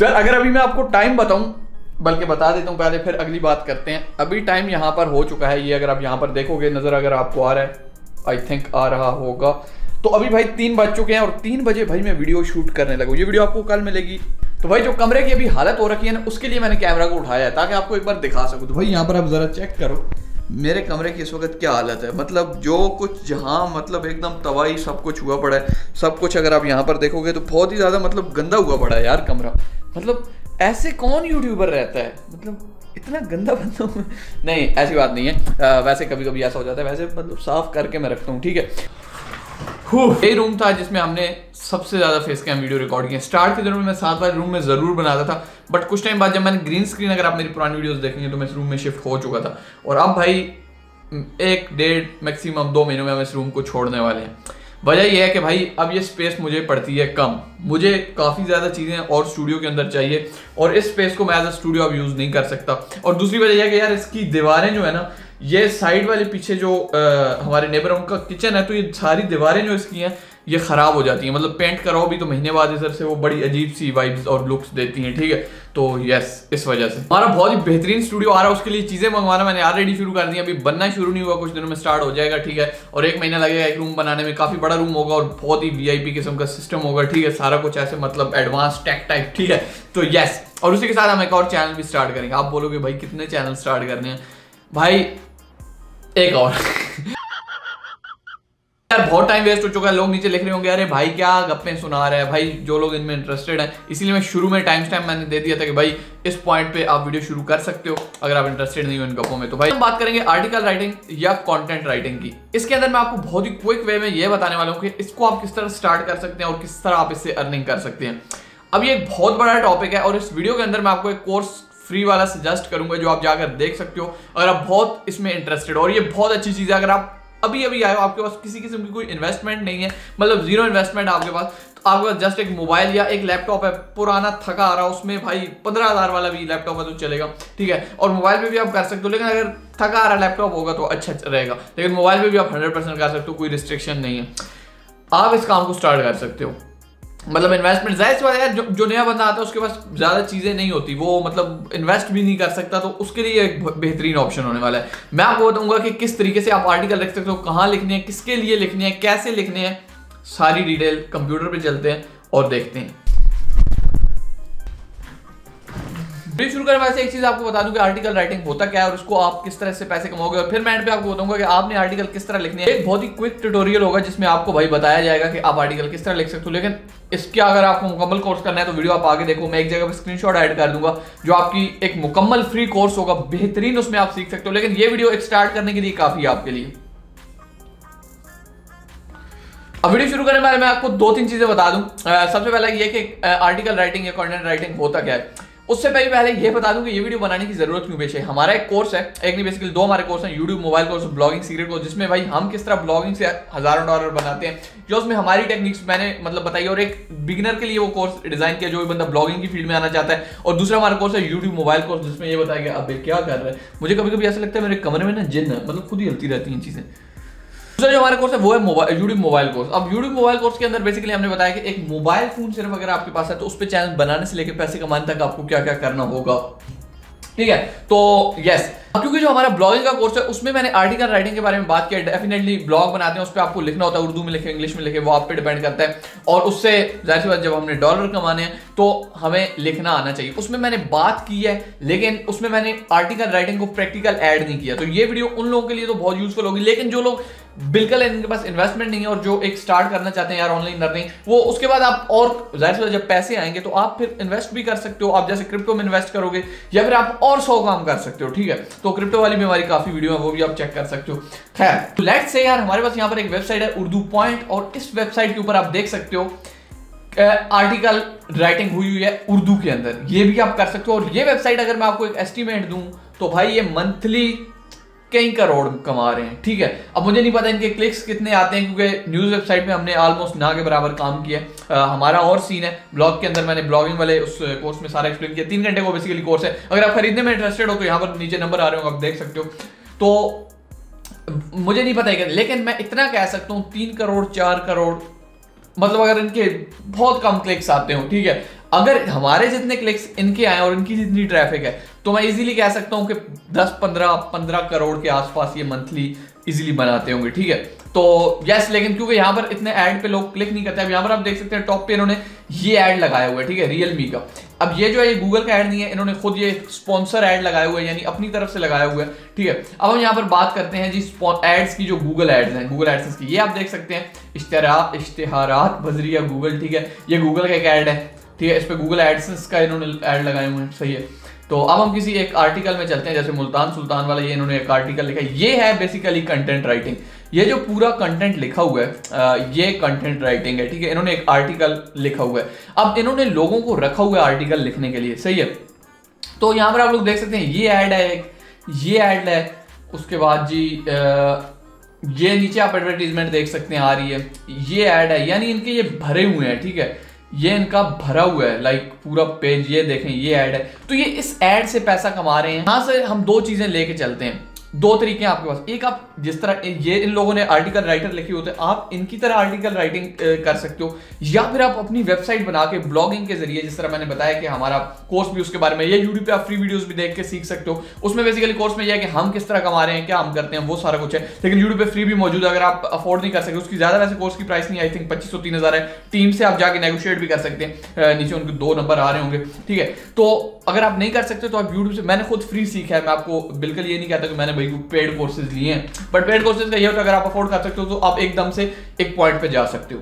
तो यार अगर अभी मैं आपको टाइम बताऊं, बल्कि बता देता हूं पहले, फिर अगली बात करते हैं। अभी टाइम यहाँ पर हो चुका है, ये अगर आप यहाँ पर देखोगे, नजर अगर आपको आ रहा है, आई थिंक आ रहा होगा, तो अभी भाई 3 बज चुके हैं और 3 बजे भाई मैं वीडियो शूट करने लगूँ। ये वीडियो आपको कल मिलेगी। तो भाई जो कमरे की अभी हालत हो रखी है ना, उसके लिए मैंने कैमरा को उठाया है ताकि आपको एक बार दिखा सकूं। तो भाई यहाँ पर आप जरा चेक करो मेरे कमरे की इस वक्त क्या हालत है। मतलब जो कुछ जहाँ मतलब एकदम तबाही सब कुछ हुआ पड़ा है, सब कुछ अगर आप यहाँ पर देखोगे तो बहुत ही ज़्यादा मतलब गंदा हुआ पड़ा है यार कमरा। मतलब ऐसे कौन यूट्यूबर रहता है, मतलब इतना गंदा बंदा नहीं, ऐसी बात नहीं है। वैसे कभी कभी ऐसा हो जाता है, वैसे मतलब साफ करके मैं रखता हूँ, ठीक है। यही रूम था जिसमें हमने सबसे ज्यादा फेस कैम वीडियो रिकॉर्ड किया। स्टार्ट के दिनों में मैं 7 वाले रूम में जरूर बनाता था, बट कुछ टाइम बाद जब मैंने ग्रीन स्क्रीन, अगर आप मेरी पुरानी वीडियोस देखेंगे तो मैं इस रूम में शिफ्ट हो चुका था। और अब भाई 1-1.5 मैक्सिमम 2 महीनों में हम इस रूम को छोड़ने वाले हैं। वजह यह है कि भाई अब ये स्पेस मुझे पड़ती है कम, मुझे काफ़ी ज़्यादा चीज़ें और स्टूडियो के अंदर चाहिए, और इस स्पेस को मैं एज अ स्टूडियो अब यूज़ नहीं कर सकता। और दूसरी वजह यह है कि यार इसकी दीवारें जो है ना, ये साइड वाले पीछे जो हमारे नेबर उनका किचन है, तो ये सारी दीवारें जो इसकी हैं ये ख़राब हो जाती हैं। मतलब पेंट कराओ भी तो महीने बाद इधर से वो बड़ी अजीब सी वाइब्स और लुक्स देती हैं, ठीक है। तो यस, इस वजह से हमारा बहुत ही बेहतरीन स्टूडियो आ रहा है, उसके लिए चीज़ें मंगवाना मैंने ऑलरेडी शुरू कर दी। अभी बनना शुरू नहीं हुआ, कुछ दिनों में स्टार्ट हो जाएगा, ठीक है। और 1 महीना लगेगा एक रूम बनाने में। काफ़ी बड़ा रूम होगा और बहुत ही VIP किस्म का सिस्टम होगा, ठीक है। सारा कुछ ऐसे मतलब एडवांस टेक टाइप, ठीक है। तो यस, और उसी के साथ हम एक और चैनल भी स्टार्ट करेंगे। आप बोलोगे भाई कितने चैनल स्टार्ट करने हैं? भाई एक और यार बहुत टाइम वेस्ट हो चुका है। लोग नीचे लिख रहे होंगे अरे भाई क्या गप्पे सुना रहे हैं भाई, जो लोग इनमें इंटरेस्टेड हैं। इसीलिए मैं शुरू में टाइम स्टैम्प मैंने दे दिया था कि भाई इस पॉइंट पे आप वीडियो शुरू कर सकते हो अगर आप इंटरेस्टेड नहीं हो इन गप्पों में। तो भाई हम बात करेंगे आर्टिकल राइटिंग या कंटेंट राइटिंग की। इसके अंदर मैं आपको बहुत ही क्विक वे में ये बताने वाला हूँ कि इसको आप किस तरह स्टार्ट कर सकते हैं और किस तरह आप इससे अर्निंग कर सकते हैं। अब ये एक बहुत बड़ा टॉपिक है और इस वीडियो के अंदर मैं आपको एक कोर्स फ्री वाला सजेस्ट करूंगा जो आप जाकर देख सकते हो अगर आप बहुत इसमें इंटरेस्टेड हो। और ये बहुत अच्छी चीज़ है, अगर आप अभी आए हो, आपके पास किसी किस्म की कोई इन्वेस्टमेंट नहीं है, मतलब 0 इन्वेस्टमेंट आपके पास, तो आपके पास जस्ट एक मोबाइल या एक लैपटॉप है पुराना थका आ रहा है, उसमें भाई 15,000 वाला भी लैपटॉप है तो चलेगा, ठीक है। और मोबाइल पे भी आप कर सकते हो, लेकिन अगर थका आ रहा लैपटॉप होगा तो अच्छा रहेगा, लेकिन मोबाइल पे भी आप 100% कर सकते हो, कोई रिस्ट्रिक्शन नहीं है। आप इस काम को स्टार्ट कर सकते हो। मतलब इन्वेस्टमेंट जाहिर सी बात है, जो नया बंदा आता है उसके पास ज़्यादा चीज़ें नहीं होती, वो मतलब इन्वेस्ट भी नहीं कर सकता, तो उसके लिए एक बेहतरीन ऑप्शन होने वाला है। मैं आपको बताऊंगा कि किस तरीके से आप आर्टिकल लिख सकते हो, कहाँ लिखने हैं, किसके लिए लिखने हैं, कैसे लिखने हैं, सारी डिटेल। कंप्यूटर पे चलते हैं और देखते हैं। शुरू करने वाले एक चीज आपको बता दूं कि आर्टिकल राइटिंग होता क्या है और उसको आप किस तरह से पैसे कमाओगे, और फिर मैं एंड पे आपको बताऊंगा कि आपने आर्टिकल किस तरह लिखने हैं। एक बहुत ही क्विक ट्यूटोरियल होगा जिसमें आपको भाई बताया जाएगा कि आप आर्टिकल किस तरह लिख सकते हो। लेकिन इसका अगर आपको मुकम्मल कोर्स करना है तो वीडियो आप आगे देखो, मैं एक जगह पे स्क्रीनशॉट ऐड कर दूंगा जो आपकी एक मुकम्मल फ्री कोर्स होगा, बेहतरीन, उसमें आप सीख सकते हो। लेकिन ये वीडियो एक स्टार्ट करने के लिए काफी है आपके लिए। अब वीडियो शुरू करने वाले मैं आपको 2-3 चीजें बता दूं। सबसे पहला ये कि आर्टिकल राइटिंग या कंटेंट राइटिंग होता क्या है। उससे पहले ये बता दूं कि ये वीडियो बनाने की जरूरत क्यों पेश है। हमारा एक कोर्स है, एक नहीं बेसिकली 2 हमारे कोर्स हैं, YouTube mobile course, blogging secret course, जिसमें भाई हम किस तरह ब्लॉगिंग से हजारों डॉलर बनाते हैं, जो उसमें हमारी टेक्निक्स मैंने मतलब बताई। और एक बिगिनर के लिए वो कोर्स डिजाइन किया जो भी बंदा ब्लॉगिंग की फील्ड में आना चाहता है। और दूसरा हमारा कोर्स है यूट्यूब मोबाइल कोर्स, जिसमें ये बताया गया अब क्या कर रहा है। मुझे कभी कभी ऐसा लगता है मेरे कमरे में ना जिन्न है, मतलब खुद ही हिलती रहती हैं चीजें। दूसरा जो हमारा कोर्स है वो है यूट्यूब मोबाइल कोर्स। अब यूट्यूब मोबाइल कोर्स के अंदर बेसिकली हमने बताया कि एक मोबाइल फोन सिर्फ अगर आपके पास है तो उस पर चैनल बनाने से लेकर पैसे कमाने तक आपको क्या क्या करना होगा, ठीक है। तो यस, क्योंकि जो हमारा ब्लॉगिंग का कोर्स है उसमें मैंने आर्टिकल राइटिंग के बारे में बात किया। डेफिनेटली ब्लॉग बनाते हैं, उस पर आपको लिखना होता है, उर्दू में लिखे, इंग्लिश में लिखे, वो आप पे डिपेंड करता है। और उससे जाहिर सी बात जब हमने डॉलर कमाने हैं तो हमें लिखना आना चाहिए। उसमें मैंने बात की है, लेकिन उसमें मैंने आर्टिकल राइटिंग को प्रैक्टिकल ऐड नहीं किया। तो ये वीडियो उन लोगों के लिए तो बहुत यूजफुल होगी, लेकिन जो लोग बिल्कुल इनके पास इन्वेस्टमेंट नहीं है और जो एक स्टार्ट करना चाहते हैं यार ऑनलाइन लर्निंग, वो उसके बाद आप और जाहिर सी बात जब पैसे आएंगे तो आप फिर इन्वेस्ट भी कर सकते हो। आप जैसे क्रिप्टो में इन्वेस्ट करोगे या फिर आप और 100 काम कर सकते हो, ठीक है। तो क्रिप्टो वाली भी हमारी काफी वीडियो है, वो भी आप चेक कर सकते हो। खैर, तो लेट्स से यार हमारे पास यहाँ पर एक वेबसाइट है उर्दू पॉइंट, और इस वेबसाइट के ऊपर आप देख सकते हो आर्टिकल राइटिंग हुई है उर्दू के अंदर, ये भी आप कर सकते हो। और ये वेबसाइट अगर मैं आपको एक एस्टिमेट दूं तो भाई ये मंथली कई करोड़ कमा रहे हैं, ठीक है। अब मुझे नहीं पता इनके क्लिक्स कितने आते हैं, क्योंकि न्यूज़ वेबसाइट में हमने ऑलमोस्ट ना के बराबर काम किया है। हमारा और सीन है, ब्लॉग के अंदर मैंने ब्लॉगिंग वाले उस कोर्स में सारा एक्सप्लेन किया। 3 घंटे को बेसिकली कोर्स है। अगर आप खरीदने में इंटरेस्टेड हो तो यहाँ पर नीचे नंबर आ रहे हो, आप देख सकते हो। तो मुझे नहीं पता है, लेकिन मैं इतना कह सकता हूँ 3 करोड़ 4 करोड़, मतलब अगर इनके बहुत कम क्लिक्स आते हो, ठीक है, अगर हमारे जितने क्लिक्स इनके आए और इनकी जितनी ट्रैफिक है तो मैं इजीली कह सकता हूं कि 10-15 करोड़ के आसपास ये मंथली इजीली बनाते होंगे, ठीक है। तो यस, लेकिन क्योंकि यहाँ पर इतने ऐड पे लोग क्लिक नहीं करते। अब यहाँ पर आप देख सकते हैं टॉप पे इन्होंने ये ऐड लगाया हुआ है, ठीक है, रियलमी का। अब ये जो है ये गूगल का ऐड नहीं है, इन्होंने खुद ये स्पॉन्सर ऐड लगाया हुआ है, यानी अपनी तरफ से लगाया हुआ है, ठीक है। अब हम यहाँ पर बात करते हैं जी एड्स की, जो गूगल एड्स हैं, गूगल एड्स की। ये आप देख सकते हैं इश्तिहारात बजरिया गूगल, ठीक है, ये गूगल का एक ऐड है, ठीक है। इस पर गूगल एडसेंस का इन्होंने ऐड लगाए हुए हैं, सही है। तो अब हम किसी एक आर्टिकल में चलते हैं, जैसे मुल्तान सुल्तान वाला, ये इन्होंने एक आर्टिकल लिखा है। ये है बेसिकली कंटेंट राइटिंग। ये जो पूरा कंटेंट लिखा हुआ है ये कंटेंट राइटिंग है, ठीक है। इन्होंने एक आर्टिकल लिखा हुआ है। अब इन्होंने लोगों को रखा हुआ है आर्टिकल लिखने के लिए, सही है। तो यहां पर आप लोग देख सकते हैं ये ऐड है, ये ऐड है, उसके बाद जी ये नीचे आप एडवर्टीजमेंट देख सकते हैं आ रही है, ये ऐड है, यानी इनके ये भरे हुए हैं, ठीक है, ये इनका भरा हुआ है, लाइक पूरा पेज, ये देखें ये ऐड है। तो ये इस ऐड से पैसा कमा रहे हैं। यहां से हम दो चीजें लेके चलते हैं, दो तरीके हैं आपके पास। एक, आप जिस तरह ये इन लोगों ने आर्टिकल राइटर लिखे होते हैं, आप इनकी तरह आर्टिकल राइटिंग कर सकते हो, या फिर आप अपनी वेबसाइट बना के ब्लॉगिंग के जरिए, जिस तरह मैंने बताया कि हमारा कोर्स भी उसके बारे में, ये यूट्यूब पे आप फ्री वीडियोस भी देख के सीख सकते हो। उसमें बेसिकली कोर्स में यह है कि हम किस तरह कमा रहे हैं, क्या हम करते हैं, वो सारा कुछ है। लेकिन यूट्यूब पे फ्री भी मौजूद है, अगर आप अफोर्ड नहीं कर सकते, उसकी ज्यादा वैसे कोर्स की प्राइस नहीं, आई थिंक 2500-3000 है। टीम से आप जाके नेगोशिएट भी कर सकते हैं, नीचे उनके 2 नंबर आ रहे होंगे, ठीक है। तो अगर आप नहीं कर सकते तो आप यूट्यूब से, मैंने खुद फ्री सीखा है, मैं आपको बिल्कुल ये नहीं कहता कि मैंने भाई पेड कोर्सेज लिए हैं, बट पेड कोर्सेज का ये होता है अगर आप अफोर्ड कर सकते हो तो आप एकदम से एक पॉइंट पे जा सकते हो।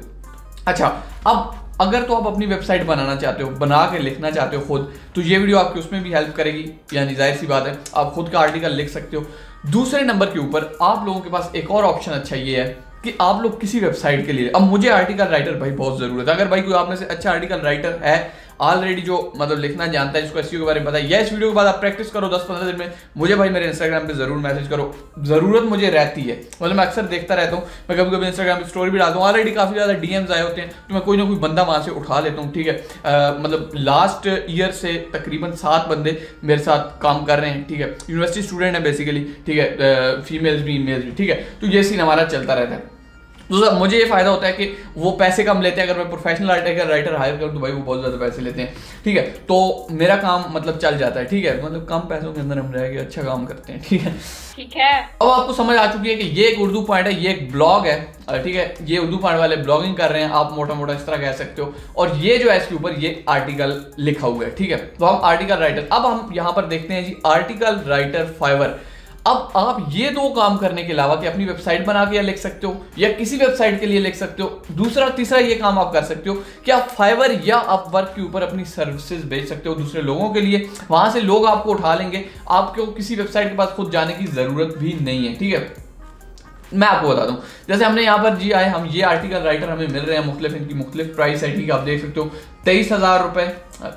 अच्छा, अब अगर तो आप अपनी वेबसाइट बनाना चाहते हो, बना के लिखना चाहते हो खुद, तो ये वीडियो आपकी उसमें भी हेल्प करेगी, यानी जाहिर सी बात है आप खुद का आर्टिकल लिख सकते हो। दूसरे नंबर के ऊपर आप लोगों के पास एक और ऑप्शन अच्छा ये है कि आप लोग किसी वेबसाइट के लिए, अब मुझे आर्टिकल राइटर भाई बहुत जरूरत है, अगर भाई कोई आप में से अच्छा आर्टिकल राइटर है ऑलरेडी, जो मतलब लिखना जानता है, जिसको एसईओ के बारे में पता है, या इस वीडियो के बाद आप प्रैक्टिस करो 10-15 दिन में, मुझे भाई मेरे इंस्टाग्राम पे जरूर मैसेज करो, जरूरत मुझे रहती है। मतलब मैं अक्सर देखता रहता हूँ, मैं कभी कभी इंस्टाग्राम पे स्टोरी भी डालता हूँ, ऑलरेडी काफी ज्यादा डीएम्स आए होते हैं, तो मैं कोई ना कोई बंदा वहां से उठा लेता हूँ, ठीक है। मतलब लास्ट ईयर से तकरीबन 7 बंदे मेरे साथ काम कर रहे हैं, ठीक है, यूनिवर्सिटी स्टूडेंट है बेसिकली, ठीक है, फीमेल्स भी मेल्स भी, ठीक है। तो ये सीन हमारा चलता रहता है। तो मुझे ये फायदा होता है कि वो पैसे कम लेते हैं, अगर मैं प्रोफेशनल आर्टिकल राइटर हायर करूं तो भाई वो बहुत ज्यादा पैसे लेते हैं, ठीक है। तो मेरा काम मतलब चल जाता है, ठीक है, मतलब कम पैसों के अंदर हम रह के अच्छा काम करते हैं, ठीक है, ठीक है। अब आपको समझ आ चुकी है कि ये एक उर्दू पॉइंट है, ये एक ब्लॉग है, ठीक है, ये उर्दू पॉइंट वाले ब्लॉगिंग कर रहे हैं, आप मोटा मोटा इस तरह कह सकते हो, और ये जो है इसके ऊपर ये आर्टिकल लिखा हुआ है, ठीक है। तो हम आर्टिकल राइटर, अब हम यहां पर देखते हैं जी आर्टिकल राइटर फाइवर। अब आप ये दो काम करने के अलावा कि अपनी वेबसाइट बना के लिख सकते हो या किसी वेबसाइट के लिए लिख सकते हो, दूसरा तीसरा ये काम आप कर सकते हो कि आप फाइवर या अपवर्क के ऊपर अपनी सर्विसेज बेच सकते हो दूसरे लोगों के लिए, वहां से लोग आपको उठा लेंगे, आपको किसी वेबसाइट के पास खुद जाने की जरूरत भी नहीं है, ठीक है। मैं आपको बता दूं, जैसे हमने यहाँ पर जी आए, हम ये आर्टिकल राइटर हमें मिल रहे हैं, मुख्तलिफ इनकी मुख्तलिफ प्राइस है, ठीक है, आप देख सकते हो 23,000 रुपए,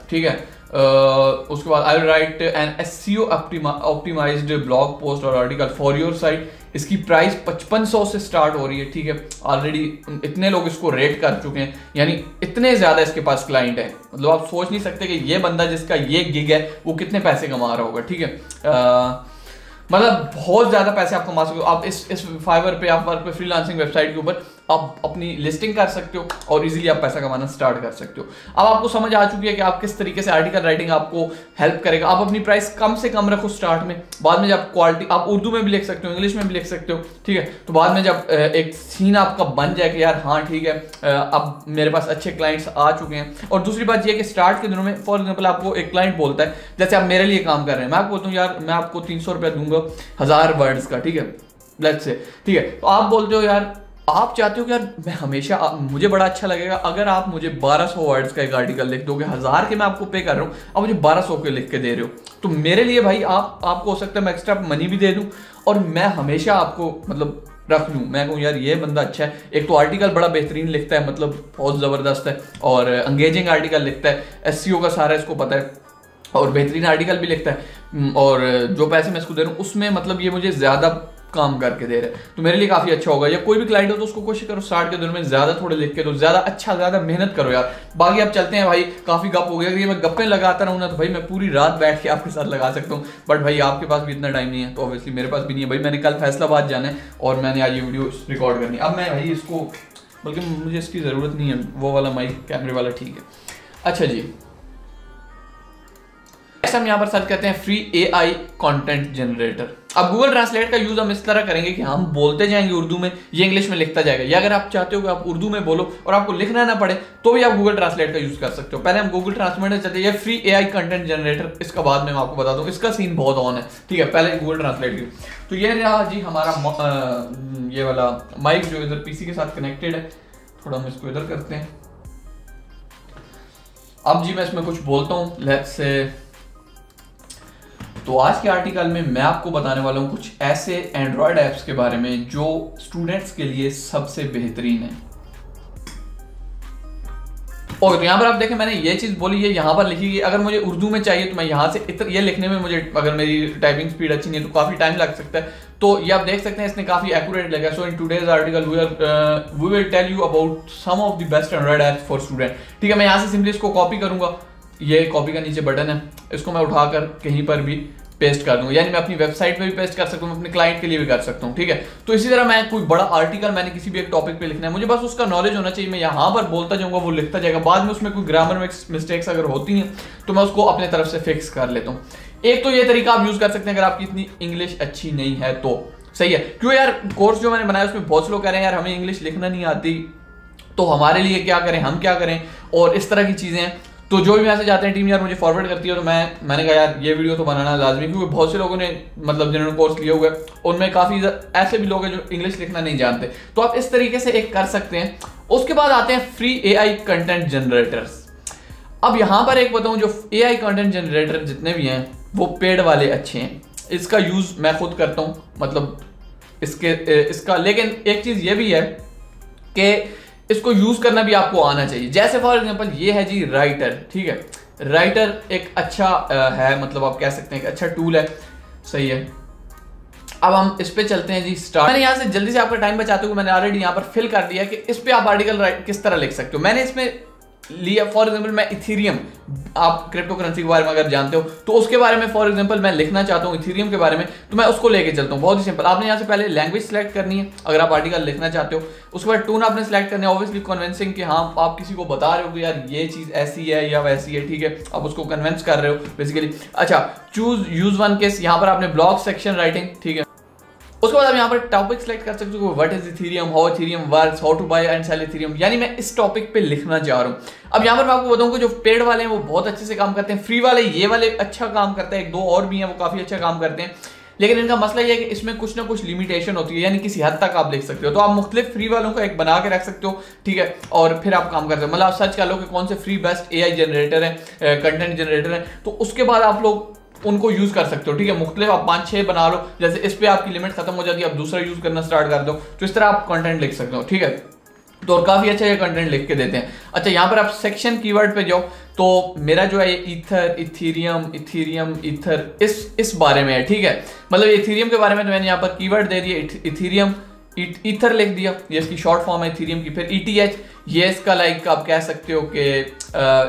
ठीक है। उसके बाद I will write an SEO optimized blog post और आर्टिकल फॉर योर साइट, इसकी प्राइस 5500 से स्टार्ट हो रही है, ठीक है। ऑलरेडी इतने लोग इसको रेट कर चुके हैं, यानी इतने ज्यादा इसके पास क्लाइंट है, मतलब आप सोच नहीं सकते कि ये बंदा जिसका ये गिग है वो कितने पैसे कमा रहा होगा, ठीक है। मतलब बहुत ज्यादा पैसे आप कमा सकते हो। आप इस फाइवर पे, आप वर्क पे, फ्रीलांसिंग वेबसाइट के ऊपर आप अपनी लिस्टिंग कर सकते हो और इजीली आप पैसा कमाना स्टार्ट कर सकते हो। अब आपको समझ आ चुकी है कि आप किस तरीके से आर्टिकल राइटिंग आपको हेल्प करेगा। आप अपनी प्राइस कम से कम रखो स्टार्ट में, बाद में जब क्वालिटी, आप उर्दू में भी लिख सकते हो, इंग्लिश में भी लिख सकते हो, ठीक है। तो बाद में जब एक सीन आपका बन जाए कि यार हाँ ठीक है, अब मेरे पास अच्छे क्लाइंट्स आ चुके हैं। और दूसरी बात यह कि स्टार्ट के दिनों में फॉर एग्जाम्पल आपको एक क्लाइंट बोलता है, जैसे आप मेरे लिए काम कर रहे हैं, मैं आपको बोलता हूँ यार मैं आपको 300 रुपया दूंगा 1000 वर्ड्स का, ठीक है, लेट्स से, ठीक है। तो आप बोलते हो यार, आप चाहते हो कि यार मैं हमेशा, मुझे बड़ा अच्छा लगेगा अगर आप मुझे 1200 वर्ड्स का एक आर्टिकल लिख दोगे, 1000 के मैं आपको पे कर रहा हूँ, आप मुझे 1200 के लिख के दे रहे हो, तो मेरे लिए भाई आपको हो सकता है मैं एक्स्ट्रा मनी भी दे दूं और मैं हमेशा आपको मतलब रख लूँ। मैं कहूँ यार ये बंदा अच्छा है, एक तो आर्टिकल बड़ा बेहतरीन लिखता है, मतलब बहुत ज़बरदस्त है, और एंगेजिंग आर्टिकल लिखता है, एसईओ का सारा इसको पता है, और बेहतरीन आर्टिकल भी लिखता है, और जो पैसे मैं इसको दे रहा हूँ उसमें मतलब ये मुझे ज़्यादा काम करके दे रहा है, तो मेरे लिए काफी अच्छा होगा। या कोई भी क्लाइंट हो तो उसको कोशिश करो स्टार्ट के दिनों में ज्यादा थोड़े लिख के दो, ज्यादा अच्छा, ज्यादा मेहनत करो यार। बाकी अब चलते हैं भाई, काफी गप हो गया, अगर ये मैं गप्पे लगाता रहूँ ना तो भाई मैं पूरी रात बैठ के आपके साथ लगा सकता हूँ, बट भाई आपके पास भी इतना टाइम नहीं है, तो ऑब्वियसली मेरे पास भी नहीं है भाई। मैंने कल फैसलाबाद जाना है और मैंने आज ये वीडियो रिकॉर्ड करनी है। अब मैं भाई इसको, बल्कि मुझे इसकी जरूरत नहीं है, वो वाला माइक कैमरे वाला ठीक है। अच्छा जी, नेक्स्ट हम यहाँ पर सर्च करते हैं फ्री AI कंटेंट जनरेटर। अब गूगल ट्रांसलेट का यूज हम इस तरह करेंगे कि हम बोलते जाएंगे उर्दू में, ये इंग्लिश में लिखता जाएगा, या अगर आप चाहते हो कि आप उर्दू में बोलो और आपको लिखना ना पड़े तो भी आप गूगल ट्रांसलेट का यूज कर सकते हो। पहले हम गूगल ट्रांसलेट चलते हैं, फ्री AI कंटेंट जनरेटर, इसका बाद में मैं आपको बता दूं, इसका सीन बहुत ऑन है, ठीक है। पहले गूगल ट्रांसलेट की, तो ये रहा जी हमारा ये वाला माइक जो इधर पीसी के साथ कनेक्टेड है, थोड़ा हम इसको इधर करते हैं। अब जी मैं इसमें कुछ बोलता हूँ, लेट्स से, तो आज के आर्टिकल में मैं आपको बताने वाला हूँ कुछ ऐसे एंड्रॉयड ऐप्स के बारे में जो स्टूडेंट्स के लिए सबसे बेहतरीन है। और तो यहाँ पर आप देखें मैंने ये चीज बोली है, यहाँ पर लिखी है, अगर मुझे उर्दू में चाहिए तो मैं यहाँ से ये लिखने में मुझे, अगर मेरी टाइपिंग स्पीड अच्छी नहीं है तो काफी टाइम लग सकता है। तो ये आप देख सकते हैं इसने काफी एक्यूरेट लगा। So in today's article we will tell you about some of the best Android apps for student, ठीक है। मैं यहाँ से सिंपली इसको कॉपी करूंगा, ये कॉपी का नीचे बटन है, इसको मैं उठाकर कहीं पर भी पेस्ट कर दूंगा, यानी मैं अपनी वेबसाइट पे भी पेस्ट कर सकता हूँ, अपने क्लाइंट के लिए भी कर सकता हूँ, ठीक है। तो इसी तरह मैं कोई बड़ा आर्टिकल मैंने किसी भी एक टॉपिक पे लिखना है, मुझे बस उसका नॉलेज होना चाहिए, मैं यहाँ पर बोलता जाऊंगा, वो लिखता जाएगा, बाद में उसमें कोई ग्रामर में मिस्टेक्स अगर होती हैं तो मैं उसको अपने तरफ से फिक्स कर लेता हूँ। एक तो ये तरीका आप यूज कर सकते हैं अगर आपकी इतनी इंग्लिश अच्छी नहीं है तो, सही है। क्यों यार, कोर्स जो मैंने बनाया उसमें बहुत से लोग कह रहे हैं यार हमें इंग्लिश लिखना नहीं आती, तो हमारे लिए क्या करें, हम क्या करें, और इस तरह की चीजें। तो जो भी मैसेज आते हैं टीम यार मुझे फॉरवर्ड करती है, तो मैंने कहा यार ये वीडियो तो बनाना लाजमी, क्योंकि बहुत से लोगों ने मतलब जिन्होंने कोर्स लिया हुआ है उनमें काफी ऐसे भी लोग हैं जो इंग्लिश लिखना नहीं जानते, तो आप इस तरीके से एक कर सकते हैं। उसके बाद आते हैं फ्री AI कंटेंट जनरेटर्स। अब यहां पर एक बताऊं, जो AI कंटेंट जनरेटर जितने भी हैं वो पेड वाले अच्छे हैं, इसका यूज मैं खुद करता हूं, मतलब इसका, लेकिन एक चीज ये भी है कि इसको यूज करना भी आपको आना चाहिए। जैसे फॉर एग्जांपल ये है जी राइटर, ठीक है। राइटर एक अच्छा है, मतलब आप कह सकते हैं एक अच्छा टूल है, सही है। अब हम इस पे चलते हैं जी स्टार्ट। मैंने यहाँ से जल्दी से आपका टाइम बचाते हुए मैंने ऑलरेडी यहाँ पर फिल कर दिया कि इस पे आप आर्टिकल किस तरह लिख सकते हो। मैंने इसमें लिया फॉर एग्जांपल, मैं इथेरियम, आप क्रिप्टो करेंसी के बारे में अगर जानते हो तो उसके बारे में फॉर एग्जांपल मैं लिखना चाहता हूं इथेरियम के बारे में, तो मैं उसको लेके चलता हूं। बहुत ही सिंपल, आपने यहां से पहले लैंग्वेज सेलेक्ट करनी है अगर आप आर्टिकल लिखना चाहते हो, उसके बाद टोन आपने सेलेक्ट करना है, ऑब्वियसली कन्विंसिंग कि हाँ आप किसी को बता रहे हो कि यार ये चीज ऐसी है या वैसी है, ठीक है, आप उसको कन्विंस कर रहे हो बेसिकली। अच्छा, चूज यूज वन केस, यहाँ पर आपने ब्लॉग सेक्शन राइटिंग, ठीक है। उसके बाद आप यहाँ पर टॉपिक सेलेक्ट कर सकते हो, what is Ethereum, how Ethereum works, how to buy and sell Ethereum, यानी मैं इस टॉपिक पे लिखना चाह रहा हूँ। अब यहाँ पर मैं आपको बताऊंगा जो पेड वाले हैं वो बहुत अच्छे से काम करते हैं, फ्री वाले ये वाले अच्छा काम करते हैं, एक दो और भी हैं वो काफी अच्छा काम करते हैं, लेकिन इनका मसला ये है कि इसमें कुछ ना कुछ लिमिटेशन होती है, यानी किसी हद तक आप लिख सकते हो। तो आप मुख्तलिफ फ्री वालों का एक बना के रख सकते हो, ठीक है, और फिर आप काम करते हो, मतलब आप सर्च कर लो कि कौन से फ्री बेस्ट AI जनरेटर है, कंटेंट जनरेटर है, तो उसके बाद आप लोग उनको यूज कर सकते हो, ठीक है। मुख्तलिफ आप 5-6 बना लो, जैसे इस पे आपकी लिमिट खत्म हो जाती है, आप दूसरा यूज करना स्टार्ट कर दो, तो इस तरह आप कंटेंट लिख सकते हो, ठीक है। तो और काफी अच्छा ये कंटेंट लिख के देते हैं। अच्छा, यहाँ पर आप सेक्शन कीवर्ड पे जाओ, तो मेरा जो है ये ईथर, इथेरियम, ईथर इस बारे में है, ठीक है। मतलब इथेरियम के बारे में तो मैंने यहाँ पर कीवर्ड दे दिया, इथेरियम, ईथर लिख दिया, ये इसकी शॉर्ट फॉर्म है इथेरियम की। फिर ETH, ये इसका लाइक आप कह सकते हो कि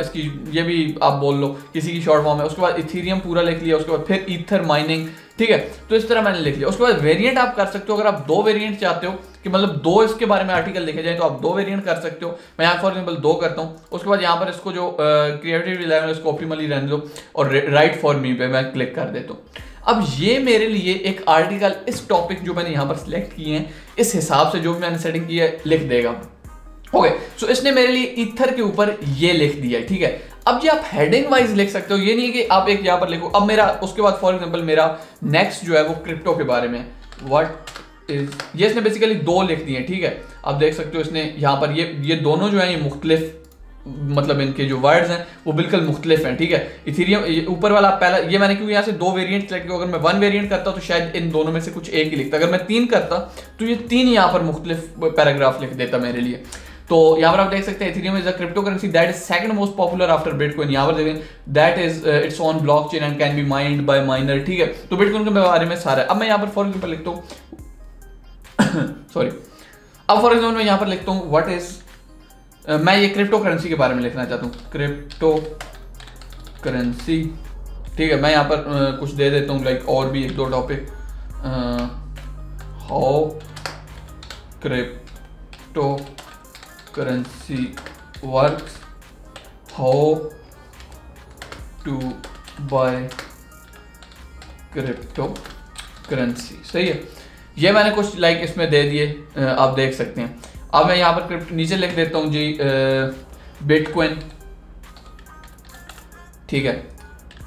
इसकी ये भी आप बोल लो किसी की शॉर्ट फॉर्म है। उसके बाद इथेरियम पूरा लिख लिया, उसके बाद फिर ईथर माइनिंग, ठीक है। तो इस तरह मैंने लिख लिया। उसके बाद वेरिएंट आप कर सकते हो, अगर आप 2 वेरिएंट चाहते हो कि मतलब 2 इसके बारे में आर्टिकल लिखे जाए तो आप 2 वेरिएंट कर सकते हो। मैं यहाँ फॉर एग्जांपल 2 करता हूँ। उसके बाद यहाँ पर इसको जो क्रिएटिविटी लेवल इसको ऑप्टिमली रहने दो और राइट फॉर मी पे मैं क्लिक कर देता हूँ। अब ये मेरे लिए एक आर्टिकल इस टॉपिक जो मैंने यहाँ पर सिलेक्ट किए हैं इस हिसाब से जो भी मैंने सेटिंग की है लिख देगा। ओके, सो इसने मेरे लिए ईथर के ऊपर ये लिख दिया है, ठीक है। अब ये आप हेडिंग वाइज लिख सकते हो, ये नहीं कि आप एक यहाँ पर लिखो। अब मेरा उसके बाद फॉर एग्जांपल मेरा नेक्स्ट जो है वो क्रिप्टो के बारे में, व्हाट इज, ये इसने बेसिकली 2 लिख दिए, ठीक है। आप देख सकते हो इसने यहाँ पर ये दोनों जो है ये मुख्तलिफ, मतलब इनके जो वर्ड्स हैं वो बिल्कुल मुख्तलिफ हैं, ठीक है। इथेरियम ऊपर वाला पहला, ये मैंने क्योंकि यहाँ से 2 वेरिएंट सेलेक्ट किया, अगर मैं 1 वेरिएंट करता तो शायद इन दोनों में से कुछ एक ही लिखता, अगर मैं 3 करता तो ये 3 यहाँ पर मुख्तलिफ पैराग्राफ लिख देता मेरे लिए। तो यहाँ पर आप देख सकते हैं Ethereum is a crypto currency that is second most popular after bitcoin. यहाँ पर देखें that is it's on blockchain and can B mind bye minor, ठीक है। तो बिटकॉइन के बारे में सारा है। अब मैं यहाँ पर फॉर एग्जांपल लिखता हूँ सॉरी, अब फॉर एग्जांपल मैं यहाँ पर लिखता हूँ व्हाट इज, मैं ये क्रिप्टो करेंसी के बारे में लिखना चाहता हूँ, क्रिप्टो करेंसी, ठीक है। मैं यहाँ पर कुछ दे देता हूँ लाइक और भी 1-2 topic, how crypto currency works, how to buy crypto currency, सही है। ये मैंने कुछ लाइक इसमें दे दिए, आप देख सकते हैं। अब मैं यहाँ पर नीचे लिख देता हूँ जी बिटकॉइन, ठीक है।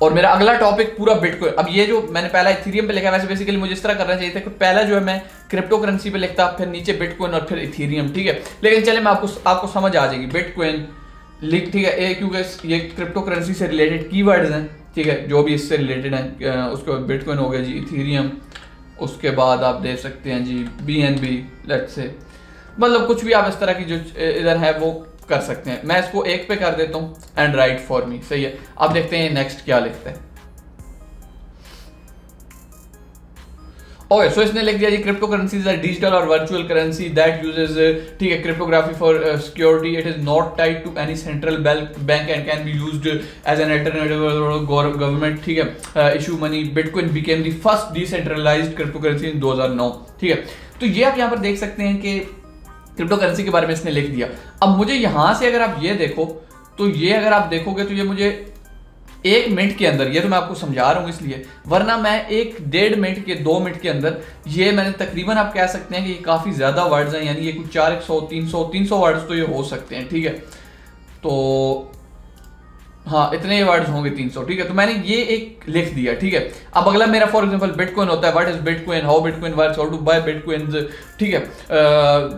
और मेरा अगला टॉपिक पूरा बिटकॉइन। अब ये जो मैंने पहला इथेरियम पे लिखा है, वैसे बेसिकली मुझे इस तरह करना चाहिए था कि पहला जो है मैं क्रिप्टो करेंसी पे लिखता, फिर नीचे बिटकॉइन और फिर इथेरियम, ठीक है। लेकिन चले मैं आपको समझ आ जाएगी बिटकॉइन लिख, ठीक है। क्योंकि ये क्रिप्टो करेंसी से रिलेटेड कीवर्ड्स हैं, ठीक है, जो भी इससे रिलेटेड है। उसके बाद बिटकॉइन हो गया जी, इथेरियम, उसके बाद आप देख सकते हैं जी BNB, लेट्स से, मतलब कुछ भी आप इस तरह की जो इधर है वो कर सकते हैं। मैं इसको एक पे कर देता हूँ एंड राइट फॉर मी, सही है। अब देखते हैं नेक्स्ट क्या लिखते हैं। ओके, सो इसने लिख दिया जी crypto currency is a digital और वर्चुअल करेंसी दैट यूजेस, ठीक है, cryptography for security. It is not tied to any central bank and can be used as an alternative government, ठीक है, issue money. Bitcoin became the first decentralised crypto currency in 2009, ठीक है। तो ये आप यहाँ पर देख सकते हैं कि क्रिप्टो करेंसी के बारे में इसने लिख दिया। अब मुझे यहां से अगर आप ये देखो तो ये अगर आप देखोगे तो ये मुझे 1 मिनट के अंदर, ये तो मैं आपको समझा रहा हूं इसलिए, वरना मैं 1-1.5 मिनट के 2 मिनट के अंदर ये मैंने तकरीबन आप कह सकते हैं कि ये काफी ज्यादा वर्ड्स हैं, यानी ये कुछ 400-300 वर्ड्स तो ये हो सकते हैं, ठीक है। तो हाँ, इतने वर्ड्स होंगे 300, ठीक है। तो मैंने ये एक लिख दिया, ठीक है। अब अगला मेरा फॉर एग्जांपल बिटकॉइन होता है, what is bitcoin, how bitcoin works, how to buy bitcoin, ठीक है,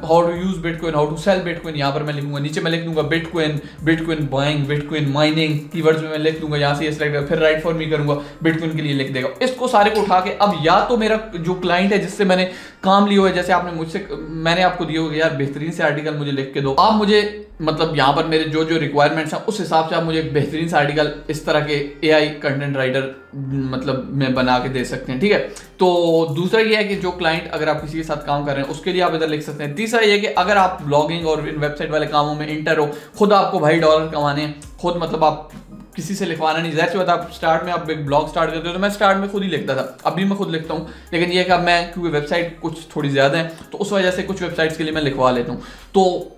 how to use bitcoin, how to sell bitcoin, यहाँ पर मैं लिखूंगा। नीचे मैं लिख दूंगा bitcoin, bitcoin buying, bitcoin mining, keywords में मैं लिख दूंगा, यहाँ से ये सिलेक्ट करूंगा, फिर राइट फॉर मी करूंगा, बिटकॉइन के लिए लिख देगा। इसको सारे को उठा के अब या तो मेरा जो क्लाइंट है जिससे मैंने काम लिया हुआ है, जैसे आपने मुझसे, मैंने आपको दिया होगा यार बेहतरीन से आर्टिकल मुझे लिख के दो, आप मुझे मतलब यहाँ पर मेरे जो जो रिक्वायरमेंट्स हैं उस हिसाब से आप मुझे बेहतरीन सा आर्टिकल इस तरह के AI कंटेंट राइटर मतलब में बना के दे सकते हैं, ठीक है। तो दूसरा ये है कि जो क्लाइंट अगर आप किसी के साथ काम कर रहे हैं उसके लिए आप इधर लिख सकते हैं। तीसरा ये कि अगर आप ब्लॉगिंग और इन वेबसाइट वाले कामों में इंटर हो, खुद आपको भाई डॉलर कमाने हैं, खुद मतलब आप किसी से लिखवाना नहीं। जैसे बात आप स्टार्ट में आप एक ब्लॉग स्टार्ट करते हो, तो मैं स्टार्ट में खुद ही लिखता था, अभी मैं खुद लिखता हूँ, लेकिन ये कि अब मैं क्योंकि वेबसाइट कुछ थोड़ी ज़्यादा है तो उस वजह से कुछ वेबसाइट्स के लिए मैं लिखवा लेता हूँ। तो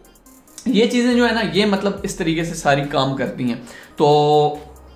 ये चीज़ें जो है ना, ये मतलब इस तरीके से सारी काम करती हैं। तो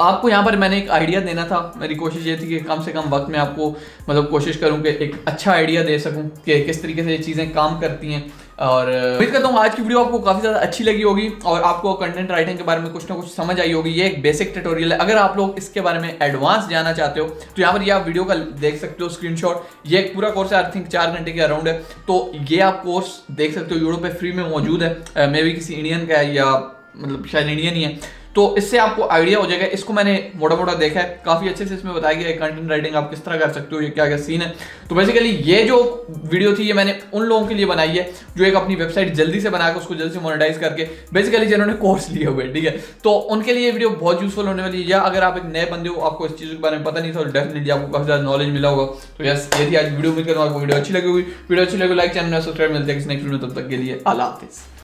आपको यहाँ पर मैंने एक आइडिया देना था, मेरी कोशिश ये थी कि कम से कम वक्त में आपको मतलब कोशिश करूँ कि एक अच्छा आइडिया दे सकूँ कि किस तरीके से ये चीज़ें काम करती हैं। और उम्मीद करता हूँ आज की वीडियो आपको काफ़ी ज़्यादा अच्छी लगी होगी और आपको कंटेंट राइटिंग के बारे में कुछ ना कुछ समझ आई होगी। ये एक बेसिक ट्यूटोरियल है, अगर आप लोग इसके बारे में एडवांस जानना चाहते हो तो यहाँ पर ये आप वीडियो का देख सकते हो स्क्रीनशॉट। ये एक पूरा कोर्स है, आई थिंक 4 घंटे के अराउंड है, तो ये आप कोर्स देख सकते हो, यूट्यूब पे फ्री में मौजूद है। मे भी किसी इंडियन का है या मतलब शायद इंडियन ही है, तो इससे आपको आइडिया हो जाएगा। इसको मैंने मोटा मोटा देखा है, काफ़ी अच्छे से इसमें बताया गया है कंटेंट राइटिंग आप किस तरह कर सकते हो, ये क्या क्या सीन है। तो बेसिकली ये जो वीडियो थी ये मैंने उन लोगों के लिए बनाई है जो एक अपनी वेबसाइट जल्दी से बनाकर उसको जल्दी से मोनेटाइज करके, बेसिकली जिन्होंने कोर्स लिए हुए, ठीक है, तो उनके लिए वीडियो बहुत यूजफुल होने वाली है। या अगर आप एक नए बंदे हो, आपको इस चीज़ के बारे में पता नहीं था, तो डेफिनेटली आपको काफ़ी ज़्यादा नॉलेज मिला होगा। तो यस, ये थी आज वीडियो। उम्मीद करूँगा आपको वीडियो अच्छी लगी होगी। वीडियो अच्छी लगी लाइक, चैनल में सब्सक्राइब। मिलते हैं नेक्स्ट वीडियो, तब तक के लिए अल्लाह हाफिज़।